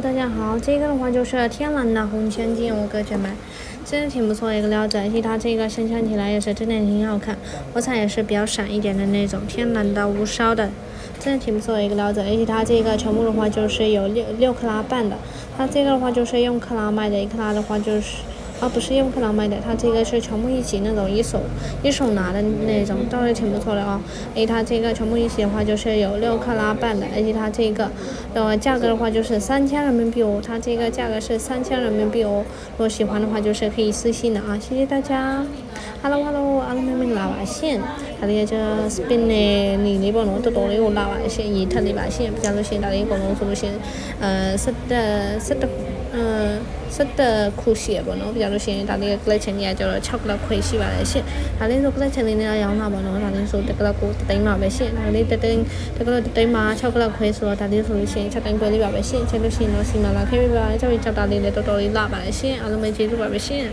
大家好，这个的话就是天蓝的红千金，我哥姐们，真的挺不错的一个料子，而且它这个生产起来也是真的挺好看，火彩也是比较闪一点的那种，天蓝的无烧的，真的挺不错的一个料子，而且它这个全部的话就是有六克拉半的，它这个的话就是用克拉卖的，一克拉的话就是。不是用克拉卖的，它这个是全部一起那种一手拿的那种，倒是挺不错的哦。它这个全部一起的话就是有6克拉半的，而且它这个价格的话就是3000人民币哦，它这个价格是3000人民币哦。如果喜欢的话就是可以私信的啊，谢谢大家。Hello， အားလုံးမင်္ဂလာပါရှင်။ဒါလေးကကျ spin နဲ့နေလေးပေါ့နော်တော်တော်လေးကိုလာပါရှင်ရေးထက်လေးပါရှင်။ပြလို့ရှင်ဒါလေးအကုန်လုံးဆိုလို့ရှင်17ခုရှိရပေါ့နော်ပြလို့ရှင်ဒါလေးက collection ကြီးကကျတော့6ကလပ်ခွဲရှိပါတယ်ရှင်။ဒါလေးဆို collection လေးနဲ့ရောင်းတာပေါ့နော်ဒါလေးဆို1ကလပ်ကို3သိန်းပါပဲရှင်။ဒါလေး1သိန်း1သိန်းမှာ6ကလပ်ခွဲဆိုတော့ဒါလေးဆိုလို့ရှင်6သိန်းခွဲလေးပါပဲရှင်။ချက်လို့ရှင်တော့စီမလာခဲ့ပြီပါ။ကြောက်တာလေးလည်းတော်တော်လေးလာပါတယ်ရှင်။အားလုံးပဲကျေးဇူးပါပဲရှင်။